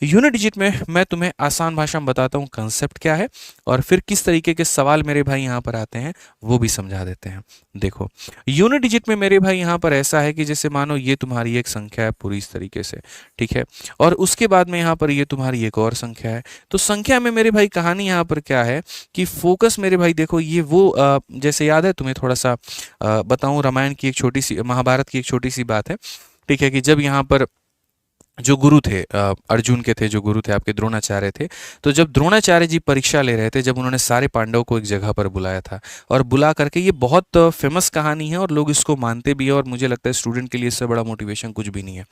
Unit digit में मैं तुम्हें आसान भाषा में बताता हूँ कंसेप्ट क्या है और फिर किस तरीके के सवाल मेरे भाई यहाँ पर आते हैं वो भी समझा देते हैं। देखो, यूनिट डिजिट में मेरे भाई यहाँ पर ऐसा है कि जैसे मानो ये तुम्हारी एक संख्या है पूरी इस तरीके से, ठीक है, और उसके बाद में यहाँ पर ये तुम्हारी एक और संख्या है। तो संख्या में मेरे भाई कहानी यहाँ पर क्या है कि फोकस मेरे भाई देखो ये वो जैसे याद है तुम्हें थोड़ा सा बताऊं, रामायण की एक छोटी सी, महाभारत की एक छोटी सी बात है, ठीक है, कि जब यहाँ पर जो गुरु थे अर्जुन के थे, जो गुरु थे आपके द्रोणाचार्य थे, तो जब द्रोणाचार्य जी परीक्षा ले रहे थे, जब उन्होंने सारे पांडवों को एक जगह पर बुलाया था और बुला करके, ये बहुत फेमस कहानी है और लोग इसको मानते भी है और मुझे लगता है स्टूडेंट के लिए इससे बड़ा मोटिवेशन कुछ भी नहीं है।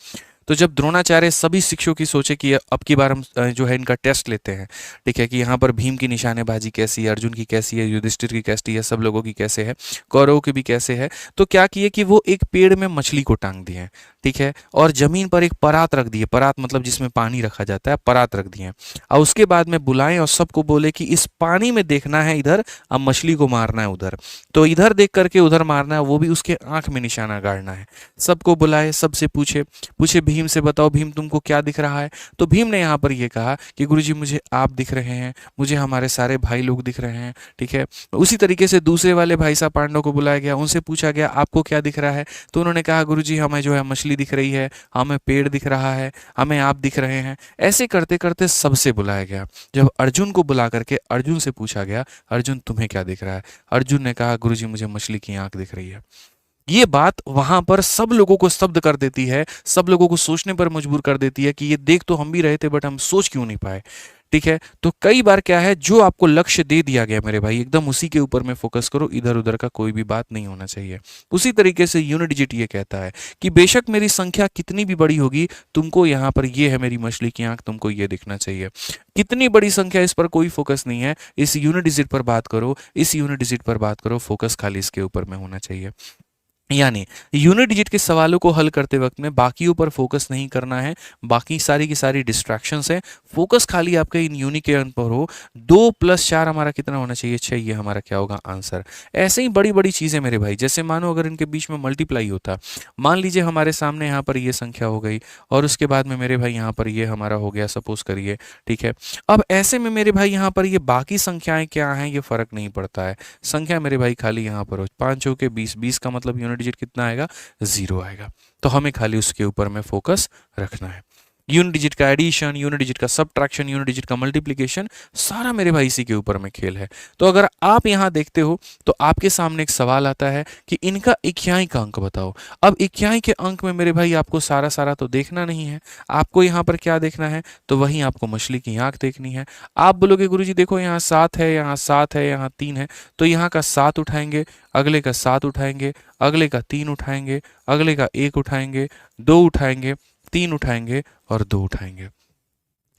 तो जब द्रोणाचार्य सभी शिष्यों की सोचे कि अब की बार हम जो है इनका टेस्ट लेते हैं, ठीक है, कि यहाँ पर भीम की निशानेबाजी कैसी है, अर्जुन की कैसी है, युधिष्ठिर की कैसी है, सब लोगों की कैसे है, कौरवों की भी कैसे है, तो क्या किए कि वो एक पेड़ में मछली को टांग दिए, ठीक है, और जमीन पर एक परात रख दिए, परात मतलब जिसमें पानी रखा जाता है, परात रख दिए, और उसके बाद में बुलाएं और सबको बोले कि इस पानी में देखना है इधर, अब मछली को मारना है उधर, तो इधर देख करके उधर मारना है, वो भी उसके आंख में निशाना गाड़ना है। सबको बुलाए, सबसे पूछे पूछे भीम से, बताओ भीम तुमको क्या दिख रहा है? तो भीम ने यहाँ पर ये कहा कि गुरुजी मुझे आप दिख रहे हैं, मुझे हमारे सारे भाई लोग दिख रहे हैं, ठीक है। उसी तरीके से दूसरे वाले भाई साहब पांडव को बुलाया गया, उनसे पूछा गया आपको क्या दिख रहा है? तो उन्होंने कहा गुरुजी हमें जो है मछली दिख रही है, हमें पेड़ दिख रहा है, हमें आप दिख रहे हैं। ऐसे करते करते सबसे बुलाया गया। जब अर्जुन को बुला करके अर्जुन से पूछा गया अर्जुन तुम्हें क्या दिख रहा है? अर्जुन ने कहा गुरुजी मुझे मछली की आंख दिख रही है। ये बात वहां पर सब लोगों को स्तब्ध कर देती है, सब लोगों को सोचने पर मजबूर कर देती है कि ये देख तो हम भी रहे थे बट हम सोच क्यों नहीं पाए, ठीक है। तो कई बार क्या है, जो आपको लक्ष्य दे दिया गया मेरे भाई एकदम उसी के ऊपर में फोकस करो, इधर उधर का कोई भी बात नहीं होना चाहिए। उसी तरीके से यूनिट डिजिट ये कहता है कि बेशक मेरी संख्या कितनी भी बड़ी होगी, तुमको यहाँ पर ये है मेरी मछली की आंख, तुमको ये दिखना चाहिए। कितनी बड़ी संख्या इस पर कोई फोकस नहीं है, इस यूनिट डिजिट पर बात करो, इस यूनिट डिजिट पर बात करो, फोकस खाली इसके ऊपर में होना चाहिए। यानी यूनिट डिजिट के सवालों को हल करते वक्त में बाकियों पर फोकस नहीं करना है, बाकी सारी की सारी डिस्ट्रैक्शंस हैं, फोकस खाली आपके इन यूनिक के अंक पर हो। 2 + 4 हमारा कितना होना चाहिए? 6। ये हमारा क्या होगा? आंसर। ऐसे ही बड़ी बड़ी चीज़ें मेरे भाई, जैसे मानो अगर इनके बीच में मल्टीप्लाई होता, मान लीजिए हमारे सामने यहाँ पर ये संख्या हो गई और उसके बाद में मेरे भाई यहाँ पर ये हमारा हो गया, सपोज करिए, ठीक है। अब ऐसे में मेरे भाई यहाँ पर ये बाकी संख्याएं क्या हैं ये फर्क नहीं पड़ता है, संख्या मेरे भाई खाली यहाँ पर हो 5 चौके 20, 20 का मतलब यूनिट डिजिट कितना आएगा? 0 आएगा। तो हमें खाली उसके ऊपर में फोकस रखना है। यूनिट डिजिट का एडिशन, यूनिट डिजिट का सब्ट्रैक्शन, यूनिट डिजिट का मल्टीप्लिकेशन, सारा मेरे भाई इसी के ऊपर में खेल है। तो अगर आप यहां देखते हो तो आपके सामने एक सवाल आता है कि इनका इक्याई का अंक बताओ। अब इक्याई के अंक में मेरे भाई आपको सारा सारा तो देखना नहीं है, आपको यहाँ पर क्या देखना है? तो वहीं आपको मछली की आंख देखनी है। आप बोलोगे गुरुजी देखो यहाँ 7 है, यहाँ 7 है, यहाँ 3 है, तो यहाँ का 7 उठाएंगे, अगले का 7 उठाएंगे, अगले का 3 उठाएंगे, अगले का 1 उठाएंगे, 2 उठाएंगे, 3 उठाएंगे और 2 उठाएंगे।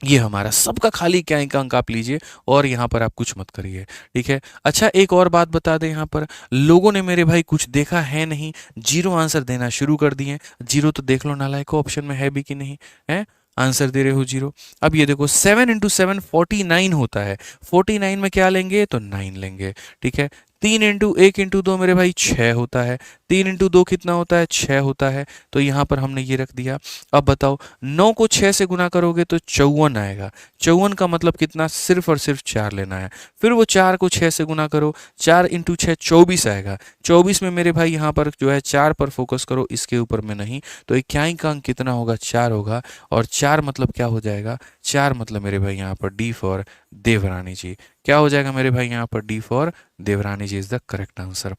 ये हमारा सबका खाली क्या अंक आप लीजिए और यहाँ पर आप कुछ मत करिए, ठीक है। अच्छा एक और बात बता दें, यहाँ पर लोगों ने मेरे भाई कुछ देखा है नहीं, 0 आंसर देना शुरू कर दिए। 0 तो देख लो नालायक ऑप्शन में है भी कि नहीं है, आंसर दे रहे हो 0। अब ये देखो 7 × 7 49 होता है, 49 में क्या लेंगे? तो 9 लेंगे, ठीक है। 3 × 1 × 2 मेरे भाई 6 होता है, 3 × 2 कितना होता है? 6 होता है, तो यहाँ पर हमने ये रख दिया। अब बताओ 9 को 6 से गुना करोगे तो 54 आएगा, 54 का मतलब कितना? सिर्फ और सिर्फ 4 लेना है। फिर वो 4 को 6 से गुना करो, 4 × 6 24 आएगा, 24 में मेरे भाई यहाँ पर जो है 4 पर फोकस करो, इसके ऊपर में नहीं। तो इक्याई का अंक कितना होगा? 4 होगा, और 4 मतलब क्या हो जाएगा? 4 मतलब मेरे भाई यहाँ पर D फॉर देवरानी जी। क्या हो जाएगा मेरे भाई यहाँ पर? D फॉर देवरानी जी is the correct answer.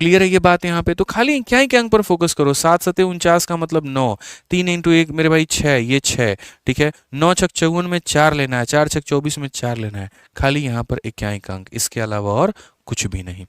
Clear है ये बात यहाँ पे? तो खाली क्या के अंक पर फोकस करो। 7 × 7 49 का मतलब 9, 3 × 1 मेरे भाई 6, ये 6, ठीक है। 9 × 6 54 में 4 लेना है, 4 × 6 24 में 4 लेना है, खाली यहाँ पर इक्याई का अंक, इसके अलावा और कुछ भी नहीं।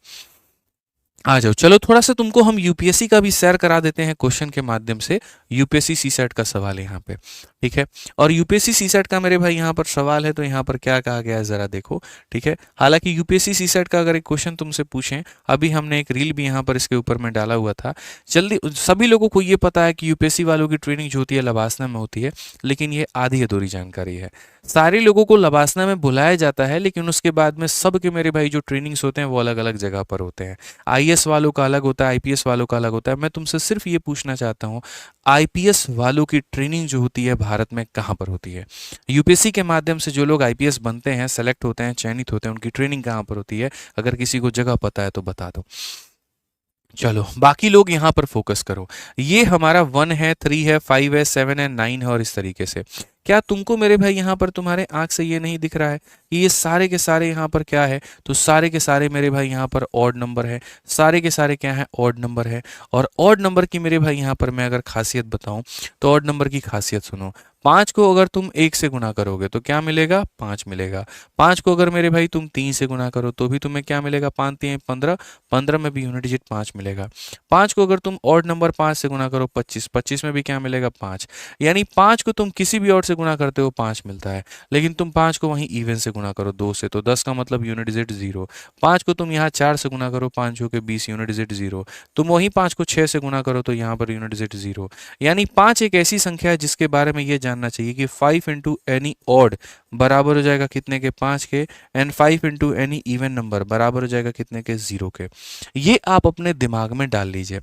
आ जाओ, चलो थोड़ा सा तुमको हम यूपीएससी का भी शेयर करा देते हैं क्वेश्चन के माध्यम से। यूपीएससी सीसेट का सवाल है यहाँ पे, ठीक है। और यूपीएससी सीसेट का मेरे भाई यहाँ पर सवाल है, तो यहाँ पर क्या कहा गया है जरा देखो, ठीक है। हालांकि यूपीएससी सीसेट का अगर एक क्वेश्चन तुमसे पूछें, अभी हमने एक रील भी यहाँ पर इसके ऊपर में डाला हुआ था। जल्दी सभी लोगों को ये पता है कि यूपीएससी वालों की ट्रेनिंग जो होती है लवासना में होती है, लेकिन ये आधी अधूरी जानकारी है। सारे लोगों को लवासना में बुलाया जाता है, लेकिन उसके बाद में सब के मेरे भाई जो ट्रेनिंग्स होते हैं वो अलग अलग जगह पर होते हैं। आइए आईएएस वालों का अलग होता है, आईपीएस वालों का अलग होता है। मैं तुमसे सिर्फ ये पूछना चाहता हूँ, आईपीएस वालों की ट्रेनिंग जो होती है भारत में कहाँ पर होती है? यूपीएससी के माध्यम से जो लोग आईपीएस बनते हैं, सेलेक्ट होते हैं, चयनित होते हैं, उनकी ट्रेनिंग कहाँ पर होती है? अगर किसी को जगह पता है तो बता दो। चलो बाकी लोग यहाँ पर फोकस करो। ये हमारा 1 है, 3 है, 5 है, 7 है, 9 है और इस तरीके से। क्या तुमको मेरे भाई यहाँ पर तुम्हारे आंख से ये नहीं दिख रहा है कि ये सारे के सारे यहाँ पर क्या है? तो सारे के सारे मेरे भाई यहाँ पर ऑड नंबर है, सारे के सारे क्या है? ऑड नंबर है। और ऑड नंबर की मेरे भाई यहाँ पर मैं अगर खासियत बताऊं तो ऑड नंबर की खासियत सुनो। 5 को अगर तुम 1 से गुना करोगे तो क्या मिलेगा? 5 मिलेगा। 5 को अगर मेरे भाई तुम 3 से गुना करो तो भी तुम्हें क्या मिलेगा? 5 3 15, 15 में भी यूनिट डिजिट 5 मिलेगा। 5 को अगर तुम ऑड नंबर 5 से गुना करो 25, 25 में भी क्या मिलेगा? 5। यानी 5 को तुम किसी भी ऑड से गुना करते हो 5 मिलता है, लेकिन तुम 5 को वहीं इवन से गुना करो 2 से तो 10 का मतलब यूनिट डिजिट 0। 5 को तुम यहाँ 4 से गुना करो, 5 के 20 यूनिट डिजिट 0। तुम वहीं 5 को 6 से गुना करो तो यहाँ पर यूनिट डिजिट 0। यानी 5 एक ऐसी संख्या है जिसके बारे में ये जानना चाहिए कि 5 इंटू एनी ऑड बराबर हो जाएगा कितने के? 5 के। And 5 into any even number बराबर हो जाएगा कितने के? 0 के। ये आप अपने दिमाग में डाल लीजिए।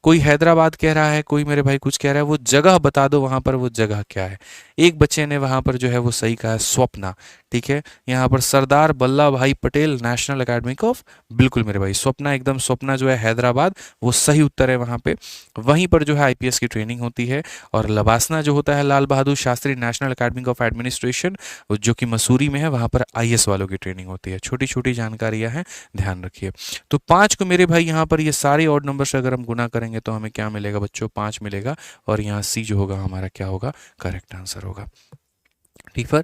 कोई हैदराबाद कह रहा है, कोई मेरे भाई कुछ कह रहा है, वो जगह बता दो वहां पर वो जगह क्या है। एक बच्चे ने वहां पर जो है वो सही कहा है, स्वप्ना। ठीक है, यहाँ पर सरदार वल्लभ भाई पटेल नेशनल एकेडमी ऑफ, बिल्कुल मेरे भाई स्वप्ना, एकदम स्वप्ना जो है हैदराबाद, वो सही उत्तर है वहां पे। वहीं पर जो है आईपीएस की ट्रेनिंग होती है। और लबासना जो होता है Lal Bahadur Shastri national academy of administration, जो कि मसूरी में है, वहां पर आईएएस वालों की ट्रेनिंग होती है। छोटी छोटी जानकारियां हैं, ध्यान रखिए। तो 5 को मेरे भाई यहाँ पर ये सारे ऑड नंबर से अगर हम गुना करेंगे तो हमें क्या मिलेगा बच्चों? 5 मिलेगा। और यहाँ सी जो होगा हमारा क्या होगा? करेक्ट आंसर होगा। ठीक है,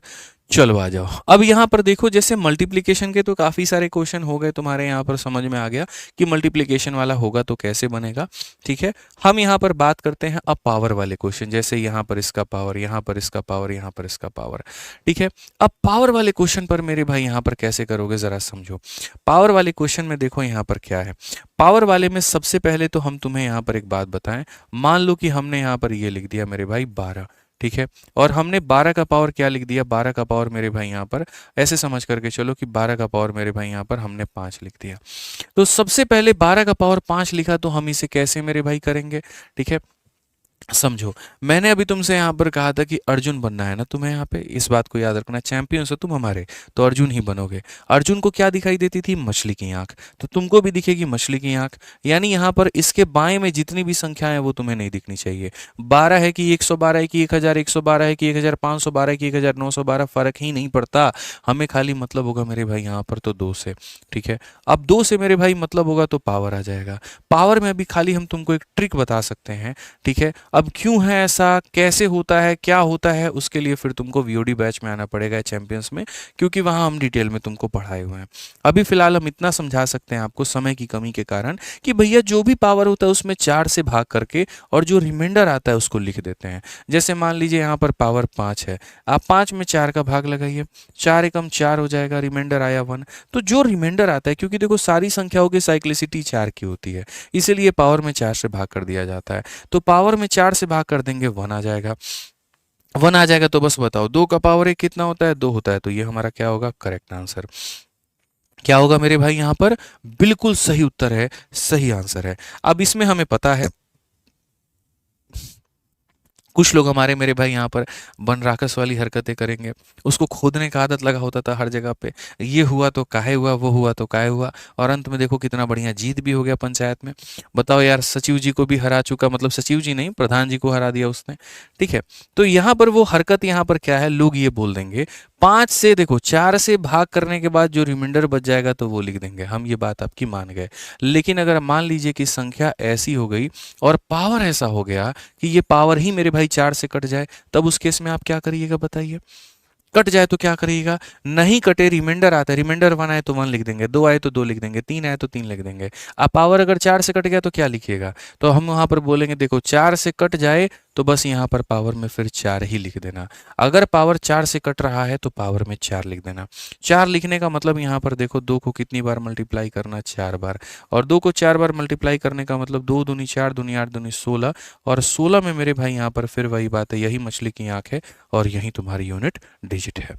चलो आ जाओ। अब यहाँ पर देखो, जैसे मल्टीप्लिकेशन के तो काफ़ी सारे क्वेश्चन हो गए तुम्हारे, यहाँ पर समझ में आ गया कि मल्टीप्लिकेशन वाला होगा तो कैसे बनेगा। ठीक है, हम यहाँ पर बात करते हैं अब पावर वाले क्वेश्चन, जैसे यहाँ पर इसका पावर, यहाँ पर इसका पावर, यहाँ पर इसका पावर। ठीक है, अब पावर वाले क्वेश्चन पर मेरे भाई यहाँ पर कैसे करोगे ज़रा समझो। पावर वाले क्वेश्चन में देखो यहाँ पर क्या है। पावर वाले में सबसे पहले तो हम तुम्हें यहाँ पर एक बात बताएं। मान लो कि हमने यहाँ पर ये लिख दिया मेरे भाई 12। ठीक है, और हमने 12 का पावर क्या लिख दिया? 12 का पावर मेरे भाई यहाँ पर ऐसे समझ करके चलो कि 12 का पावर मेरे भाई यहाँ पर हमने 5 लिख दिया। तो सबसे पहले 12 का पावर 5 लिखा तो हम इसे कैसे मेरे भाई करेंगे? ठीक है, समझो, मैंने अभी तुमसे यहाँ पर कहा था कि अर्जुन बनना है ना तुम्हें, यहाँ पे इस बात को याद रखना। चैंपियंस हो तुम हमारे, तो अर्जुन ही बनोगे। अर्जुन को क्या दिखाई देती थी? मछली की आंख, तो तुमको भी दिखेगी मछली की आंख। यानी यहाँ पर इसके बाएं में जितनी भी संख्याएं हैं वो तुम्हें नहीं दिखनी चाहिए। 12 है कि 112 है कि 1112 है कि 1512 है कि 1912, फर्क ही नहीं पड़ता। हमें खाली मतलब होगा मेरे भाई यहाँ पर तो 2 से। ठीक है, अब 2 से मेरे भाई मतलब होगा तो पावर आ जाएगा। पावर में अभी खाली हम तुमको एक ट्रिक बता सकते हैं। ठीक है, अब क्यों है ऐसा, कैसे होता है, क्या होता है, उसके लिए फिर तुमको वीओडी बैच में आना पड़ेगा चैंपियंस में, क्योंकि वहां हम डिटेल में तुमको पढ़ाए हुए हैं। अभी फिलहाल हम इतना समझा सकते हैं आपको समय की कमी के कारण कि भैया जो भी पावर होता है उसमें 4 से भाग करके और जो रिमाइंडर आता है उसको लिख देते हैं। जैसे मान लीजिए यहाँ पर पावर 5 है, आप 5 में 4 का भाग लगाइए, 4 एकम 4 हो जाएगा, रिमाइंडर आया 1। तो जो रिमाइंडर आता है, क्योंकि देखो सारी संख्याओं की साइक्लिसिटी 4 की होती है, इसीलिए पावर में 4 से भाग कर दिया जाता है। तो पावर में 4 से भाग कर देंगे 1 आ जाएगा। 1 आ जाएगा तो बस बताओ 2 का पावर 1 कितना होता है? 2 होता है। तो ये हमारा क्या होगा? Correct answer. क्या होगा मेरे भाई यहाँ पर? बिल्कुल सही उत्तर है, सही आंसर है। अब इसमें हमें पता है कुछ लोग हमारे मेरे भाई यहाँ पर वन राक्षस वाली हरकतें करेंगे, उसको खोदने का आदत लगा होता था हर जगह पे, ये हुआ तो काहे हुआ, वो हुआ तो काहे हुआ, और अंत में देखो कितना बढ़िया जीत भी हो गया पंचायत में। बताओ यार, सचिव जी को भी हरा चुका, मतलब सचिव जी नहीं, प्रधान जी को हरा दिया उसने। ठीक है, तो यहाँ पर वो हरकत यहाँ पर क्या है, लोग ये बोल देंगे 5 से, देखो 4 से भाग करने के बाद जो रिमाइंडर बच जाएगा तो वो लिख देंगे, हम ये बात आपकी मान गए। लेकिन अगर मान लीजिए कि संख्या ऐसी हो गई और पावर ऐसा हो गया कि ये पावर ही मेरे भाई 4 से कट जाए, तब उस केस में आप क्या करिएगा बताइए? कट जाए तो क्या करिएगा? नहीं कटे, रिमाइंडर आता है, रिमाइंडर 1 आए तो 1 लिख देंगे, 2 आए तो 2 लिख देंगे, 3 आए तो 3 लिख देंगे। अब पावर अगर 4 से कट गया तो क्या लिखिएगा? तो हम वहां पर बोलेंगे देखो 4 से कट जाए तो बस यहाँ पर पावर में फिर 4 ही लिख देना। अगर पावर 4 से कट रहा है तो पावर में 4 लिख देना। 4 लिखने का मतलब यहाँ पर देखो 2 को कितनी बार मल्टीप्लाई करना? 4 बार। और 2 को 4 बार मल्टीप्लाई करने का मतलब 2 दूनी 4, दूनी 8, दूनी 16, और 16 में मेरे भाई यहाँ पर फिर वही बात है, यही मछली की आंख है और यही तुम्हारी यूनिट डिजिट है।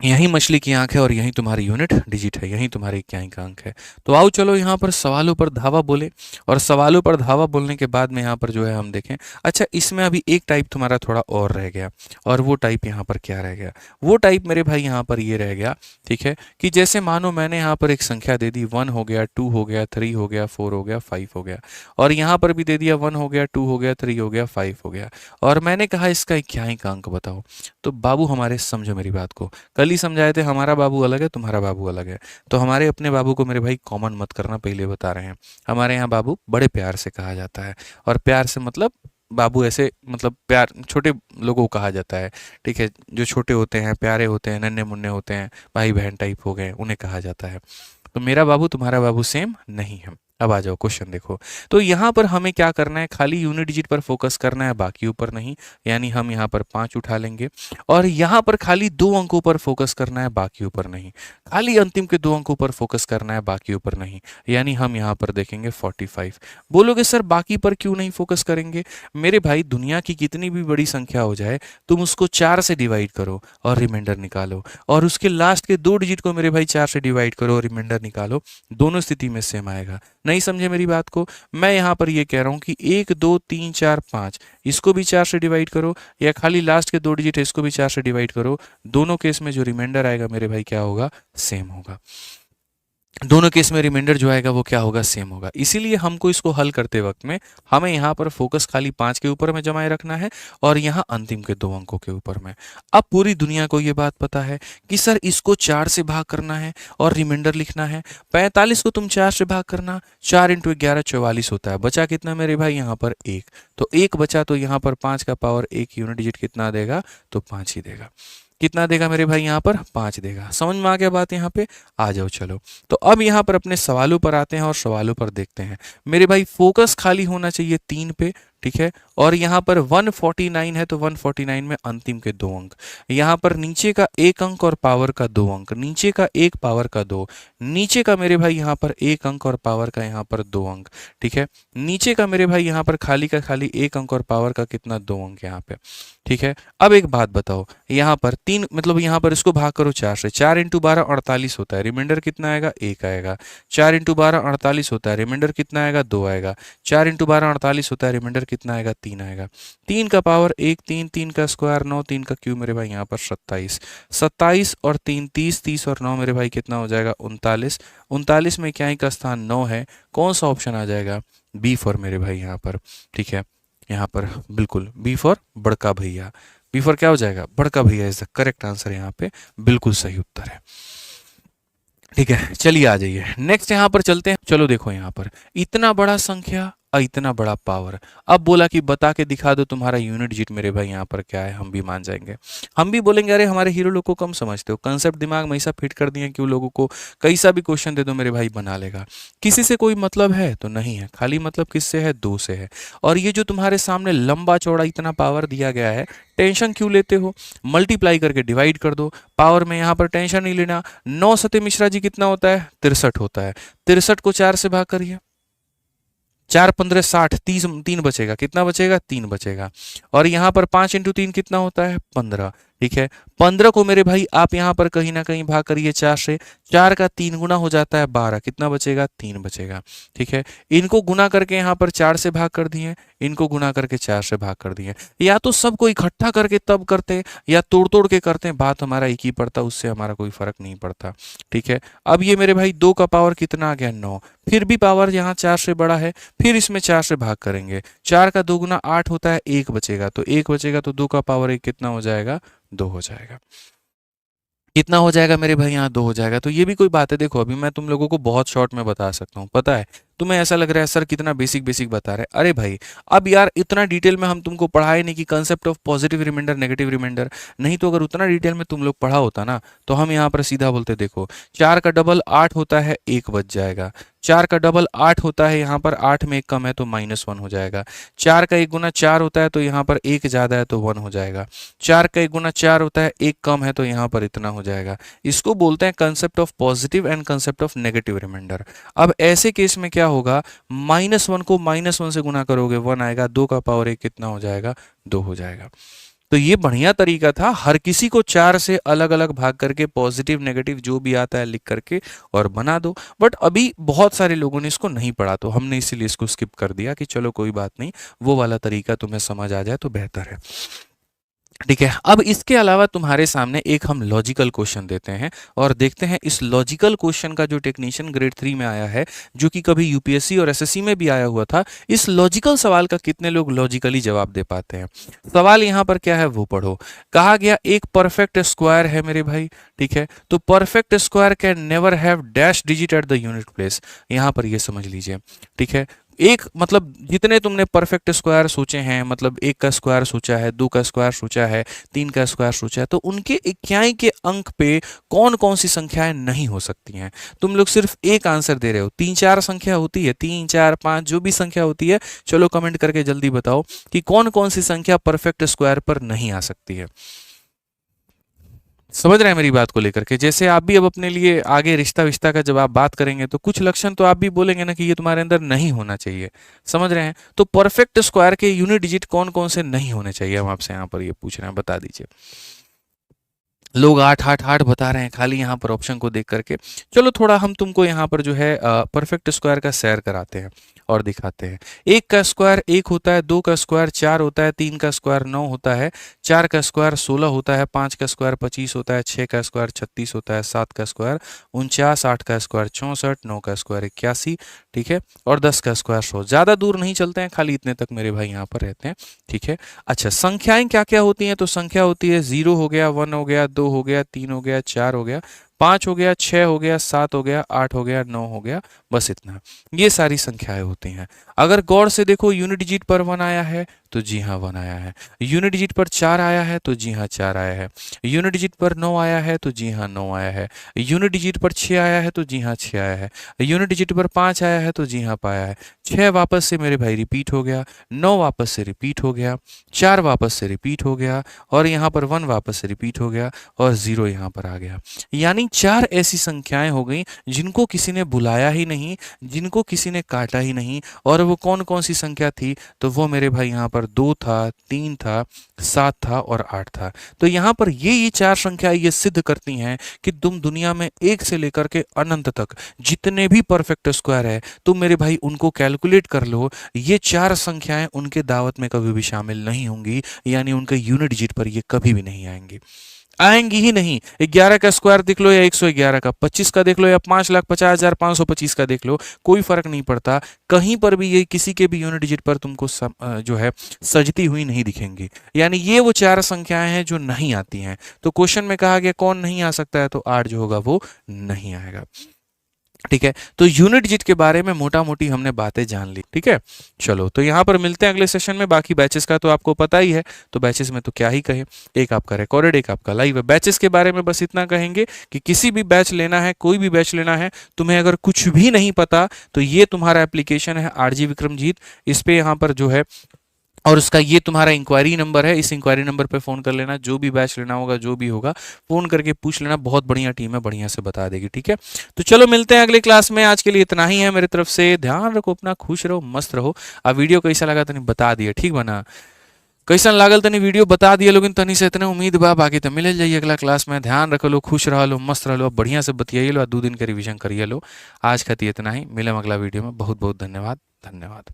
यही मछली की आंख है और यही तुम्हारी यूनिट डिजिट है, यही तुम्हारी इकाई का अंक है। तो आओ चलो यहाँ पर सवालों पर धावा बोले, और सवालों पर धावा बोलने के बाद में यहाँ पर जो है हम देखें। अच्छा, इसमें अभी एक टाइप तुम्हारा थोड़ा और रह गया, और वो टाइप यहाँ पर क्या रह गया? वो टाइप मेरे भाई यहाँ पर ये रह गया, ठीक है, कि जैसे मानो मैंने यहाँ पर एक संख्या दे दी, 1 हो गया, 2 हो गया, 3 हो गया, 4 हो गया, 5 हो गया, और यहाँ पर भी दे दिया 1 हो गया, 2 हो गया, 3 हो गया, 5 हो गया, और मैंने कहा इसका इकाई का अंक बताओ। तो बाबू हमारे समझो मेरी बात को, कल ही समझाए थे हमारा बाबू अलग है, तुम्हारा बाबू अलग है। तो हमारे अपने बाबू को मेरे भाई कॉमन मत करना, पहले बता रहे हैं। हमारे यहाँ बाबू बड़े प्यार से कहा जाता है, और प्यार से मतलब बाबू ऐसे मतलब प्यार छोटे लोगों को कहा जाता है, ठीक है, जो छोटे होते हैं, प्यारे होते हैं, नन्हे मुन्ने होते हैं, भाई बहन टाइप हो गए, उन्हें कहा जाता है। तो मेरा बाबू तुम्हारा बाबू सेम नहीं है। अब आ जाओ क्वेश्चन देखो। तो यहाँ पर हमें क्या करना है, खाली यूनिट डिजिट पर फोकस करना है, बाकी ऊपर नहीं। यानी हम यहाँ पर 5 उठा लेंगे, और यहाँ पर खाली 2 अंकों पर फोकस करना है, बाकी ऊपर नहीं। खाली अंतिम के 2 अंकों पर फोकस करना है, बाकी ऊपर नहीं। यानी हम यहाँ पर देखेंगे 45। बोलोगे सर बाकी पर क्यों नहीं फोकस करेंगे? मेरे भाई दुनिया की कितनी भी बड़ी संख्या हो जाए, तुम उसको 4 से डिवाइड करो और रिमाइंडर निकालो, और उसके लास्ट के 2 डिजिट को मेरे भाई 4 से डिवाइड करो और रिमाइंडर निकालो, दोनों स्थिति में सेम आएगा। नहीं समझे मेरी बात को? मैं यहाँ पर ये कह रहा हूँ कि 1 2 3 4 5 इसको भी 4 से डिवाइड करो, या खाली लास्ट के 2 डिजिट है इसको भी 4 से डिवाइड करो, दोनों केस में जो रिमाइंडर आएगा मेरे भाई क्या होगा? सेम होगा। दोनों केस में रिमाइंडर जो आएगा वो क्या होगा? सेम होगा। इसीलिए हमको इसको हल करते वक्त में हमें यहाँ पर फोकस खाली 5 के ऊपर में जमाए रखना है, और यहाँ अंतिम के 2 अंकों के ऊपर में। अब पूरी दुनिया को ये बात पता है कि सर इसको 4 से भाग करना है और रिमाइंडर लिखना है। 45 को तुम 4 से भाग करना, 4 इंटू 11 44 होता है। बचा कितना मेरे भाई? यहाँ पर 1। तो 1 बचा, तो यहाँ पर 5 का पावर 1 यूनिट डिजिट कितना देगा? तो 5 ही देगा। कितना देगा मेरे भाई? यहाँ पर 5 देगा। समझ में आ गया बात? यहाँ पे आ जाओ चलो। तो अब यहाँ पर अपने सवालों पर आते हैं और सवालों पर देखते हैं। मेरे भाई फोकस खाली होना चाहिए 3 पे, ठीक है, और यहाँ पर 149 है तो 149 में अंतिम के 2 अंक, यहाँ पर नीचे का 1 अंक और पावर का 2 अंक, नीचे का 1 पावर का 2, नीचे का मेरे भाई यहाँ पर 1 अंक और पावर का यहाँ पर 2 अंक, ठीक है, नीचे का मेरे भाई यहाँ पर खाली का खाली 1 अंक और पावर का कितना? 2 अंक यहाँ पे, ठीक है। अब एक बात बताओ, यहाँ पर 3 मतलब यहाँ पर इसको भाग करो 4 से, 4 इंटू 12 48 होता है, रिमाइंडर कितना आएगा? 1 आएगा। 4 इंटू 12 48 होता है, रिमाइंडर कितना आएगा? 2 आएगा। 4 इंटू 12 48 होता है, रिमाइंडर कितना आएगा? 3 आएगा। 3 का पावर 1 3, 3 का स्क्वायर 9, 3 का क्यूब मेरे भाई यहाँ पर 27। 27 और 3 30, 30 और 9 मेरे भाई कितना हो जाएगा? 39। 39 में इकाई का स्थान 9 है, कौन सा ऑप्शन आ जाएगा? बी फॉर मेरे भाई यहाँ पर, ठीक है, यहाँ पर बिल्कुल बी फॉर बड़का भैया। बी फॉर क्या हो जाएगा? बड़का भैया इज द करेक्ट आंसर, यहाँ पे बिल्कुल सही उत्तर है। ठीक है, चलिए आ जाइए नेक्स्ट यहाँ पर चलते हैं। चलो देखो यहाँ पर इतना बड़ा संख्या और इतना बड़ा पावर। अब बोला कि बता के दिखा दो तुम्हारा यूनिट डिजिट मेरे भाई यहाँ पर क्या है, हम भी मान जाएंगे। हम भी बोलेंगे अरे हमारे हीरो लोग को कम समझते हो, कंसेप्ट दिमाग में ऐसा फिट कर दिए कि वो लोगों को कैसा भी क्वेश्चन दे दो मेरे भाई बना लेगा। किसी से कोई मतलब है तो नहीं है, खाली मतलब किससे है? 2 से है। और ये जो तुम्हारे सामने लंबा चौड़ा इतना पावर दिया गया है, टेंशन क्यों लेते हो? मल्टीप्लाई करके डिवाइड कर दो, पावर में यहाँ पर टेंशन नहीं लेना। 9 सते मिश्रा जी कितना होता है? 63 होता है। 63 को 4 से भाग करिए, 4 15 60, 30 3 बचेगा, कितना बचेगा? 3 बचेगा। और यहाँ पर 5 इंटू 3 कितना होता है? 15, ठीक है। 15 को मेरे भाई आप यहाँ पर कहीं ना कहीं भाग करिए 4 से, 4 का 3 गुना हो जाता है 12, कितना बचेगा? 3 बचेगा, ठीक है। इनको गुना करके यहाँ पर 4 से भाग कर दिए, इनको गुना करके 4 से भाग कर दिए। या तो सबको इकट्ठा करके तब करते हैं या तोड़ तोड़ के करते हैं, बात हमारा एक ही पड़ता, उससे हमारा कोई फर्क नहीं पड़ता, ठीक है। अब ये मेरे भाई 2 का पावर कितना आ गया? 9। फिर भी पावर यहाँ 4 से बड़ा है, फिर इसमें 4 से भाग करेंगे, 4 का 2 गुना 8 होता है, 1 बचेगा, तो 1 बचेगा तो 2 का पावर 1 कितना हो जाएगा? 2 हो जाएगा। कितना हो जाएगा मेरे भाई? यहाँ 2 हो जाएगा। तो ये भी कोई बात है? देखो अभी मैं तुम लोगों को बहुत शॉर्ट में बता सकता हूँ, पता है तुम्हें ऐसा लग रहा है सर कितना बेसिक बेसिक बता रहे हैं। अरे भाई अब यार इतना डिटेल में हम तुमको पढ़ाए नहीं कि concept of positive remainder negative remainder, नहीं तो अगर उतना डिटेल में तुम लोग पढ़ा होता ना तो हम यहाँ पर सीधा बोलते देखो 4 का डबल 8 होता है, 1 बच जाएगा। 4 का डबल 8 होता है, यहाँ पर 8 में 1 कम है तो -1 हो जाएगा। 4 का 1 गुना 4 होता है तो यहाँ पर 1 ज़्यादा है तो 1 हो जाएगा। 4 का 1 गुना 4 होता है, 1 कम है तो यहाँ पर इतना हो जाएगा। इसको बोलते हैं concept of positive and concept of negative remainder. अब ऐसे केस में क्या होगा? -1 को -1 से गुना करोगे 1 आएगा, 2 का पावर 1 कितना हो जाएगा? 2 हो जाएगा। तो ये बढ़िया तरीका था, हर किसी को 4 से अलग अलग भाग करके पॉजिटिव नेगेटिव जो भी आता है लिख करके और बना दो। बट अभी बहुत सारे लोगों ने इसको नहीं पढ़ा, तो हमने इसीलिए इसको स्किप कर दिया कि चलो कोई बात नहीं, वो वाला तरीका तुम्हें समझ आ जाए तो बेहतर है। ठीक है, अब इसके अलावा तुम्हारे सामने एक हम लॉजिकल क्वेश्चन देते हैं और देखते हैं इस लॉजिकल क्वेश्चन का जो टेक्नीशियन ग्रेड 3 में आया है, जो कि कभी यूपीएससी और एसएससी में भी आया हुआ था, इस लॉजिकल सवाल का कितने लोग लॉजिकली जवाब दे पाते हैं। सवाल यहाँ पर क्या है वो पढ़ो। कहा गया एक परफेक्ट स्क्वायर है मेरे भाई, ठीक है, तो perfect square can never have dash digit at the unit place. यहाँ पर ये समझ लीजिए, ठीक है, एक मतलब जितने तुमने परफेक्ट स्क्वायर सोचे हैं, मतलब 1 का स्क्वायर सोचा है, 2 का स्क्वायर सोचा है, 3 का स्क्वायर सोचा है, तो उनके इक्याई के अंक पे कौन कौन सी संख्याएं नहीं हो सकती हैं। तुम लोग सिर्फ एक आंसर दे रहे हो, 3-4 संख्या होती है, 3, 4, 5 जो भी संख्या होती है, चलो कमेंट करके जल्दी बताओ कि कौन कौन सी संख्या परफेक्ट स्क्वायर पर नहीं आ सकती है। समझ रहे हैं मेरी बात को लेकर के। जैसे आप भी अब अपने लिए आगे रिश्ता विश्ता का जब आप बात करेंगे तो कुछ लक्षण तो आप भी बोलेंगे ना कि ये तुम्हारे अंदर नहीं होना चाहिए। समझ रहे हैं, तो परफेक्ट स्क्वायर के यूनिट डिजिट कौन कौन से नहीं होने चाहिए, हम आपसे यहाँ पर ये पूछ रहे हैं, बता दीजिए। लोग 8-8-8 बता रहे हैं खाली यहाँ पर ऑप्शन को देख करके। चलो थोड़ा हम तुमको यहाँ पर जो है परफेक्ट स्क्वायर का सैर कराते हैं और दिखाते हैं। 1 का स्क्वायर 1 होता है, 2 का स्क्वायर 4 होता है, 3 का स्क्वायर 9 होता है, 4 का स्क्वायर 16 होता है, 5 का स्क्वायर 25 होता है, 6 का स्क्वायर 36 होता है, 7 का स्क्वायर 49, 8 का स्क्वायर 64, 9 का स्क्वायर 81, ठीक है, और 10 का स्क्वायर 100। ज़्यादा दूर नहीं चलते हैं, खाली इतने तक मेरे भाई यहाँ पर रहते हैं, ठीक है। अच्छा, संख्याएं क्या क्या होती हैं, तो संख्या होती है 0 हो गया, 1 हो गया, 2 हो गया, 3 हो गया, 4 हो गया, 5 हो गया, 6 हो गया, 7 हो गया, 8 हो गया, 9 हो गया, बस इतना। ये सारी संख्याएं होती हैं। अगर गौर से देखो यूनिट डिजिट पर 1 आया है तो जी हाँ 1 आया है, यूनिट डिजिट पर 4 आया है तो जी हाँ 4 आया है, यूनिट डिजिट पर 9 आया है तो जी हाँ 9 आया है, यूनिट डिजिट पर 6 आया है तो जी हाँ 6 आया है, यूनिट डिजिट पर 5 आया है तो जी हाँ पाया है, 6 वापस से मेरे भाई रिपीट हो गया, 9 वापस से रिपीट हो गया, 4 वापस से रिपीट हो गया, और यहाँ पर 1 वापस से रिपीट हो गया, और 0 यहाँ पर आ गया। यानी 4 ऐसी संख्याएं हो गई जिनको किसी ने बुलाया ही नहीं, जिनको किसी ने काटा ही नहीं। और वो कौन कौन सी संख्या थी, तो वो मेरे भाई यहाँ पर 2 था, 3 था, 7 था और 8 था। तो यहाँ पर ये 4 संख्याएं ये सिद्ध करती हैं कि तुम दुनिया में 1 से लेकर के अनंत तक जितने भी परफेक्ट स्क्वायर है, तुम मेरे भाई उनको कैलकुलेट कर लो, ये 4 संख्याएं उनके दावत में कभी भी शामिल नहीं होंगी, यानी उनके यूनिट डिजिट पर ये कभी भी नहीं आएंगी, आएंगी ही नहीं। 11 का स्क्वायर देख लो या 111 का, 25 का देख लो या 5,50,525 का देख लो, कोई फर्क नहीं पड़ता, कहीं पर भी ये किसी के भी यूनिट डिजिट पर तुमको जो है सजती हुई नहीं दिखेंगी। यानी ये वो 4 संख्याएं हैं जो नहीं आती हैं। तो क्वेश्चन में कहा गया कौन नहीं आ सकता है, तो 8 जो होगा वो नहीं आएगा। ठीक है, तो यूनिट डिजिट के बारे में मोटा मोटी हमने बातें जान ली। ठीक है, चलो तो यहाँ पर मिलते हैं अगले सेशन में। बाकी बैचेस का तो आपको पता ही है, तो बैचेस में तो क्या ही कहें, एक आपका रिकॉर्डेड, एक आपका लाइव है। बैचेस के बारे में बस इतना कहेंगे कि किसी भी बैच लेना है, कोई भी बैच लेना है, तुम्हें अगर कुछ भी नहीं पता तो ये तुम्हारा एप्लीकेशन है आरजी विक्रमजीत, इस पे यहाँ पर जो है, और उसका ये तुम्हारा इंक्वायरी नंबर है, इस इंक्वायरी नंबर पे फ़ोन कर लेना, जो भी बैच लेना होगा, जो भी होगा फ़ोन करके पूछ लेना, बहुत बढ़िया टीम है, बढ़िया से बता देगी। ठीक है, तो चलो मिलते हैं अगले क्लास में। आज के लिए इतना ही है मेरी तरफ से, ध्यान रखो अपना, खुश रहो, मस्त रहो। अब वीडियो कैसा लगा तनी बता दिए, ठीक बना, कैसन लागल तनी वीडियो बता दिए लोग, तनी से इतने उम्मीद बा, बाकी तो मिल जाइए अगला क्लास में। ध्यान रखो लो, खुश रहो लो, मस्त रहो लो, बढ़िया से बतियाइए लो, 2 दिन का रिविजन करिए लो। आज खाती इतना ही, मिले अगला वीडियो में। बहुत बहुत धन्यवाद, धन्यवाद।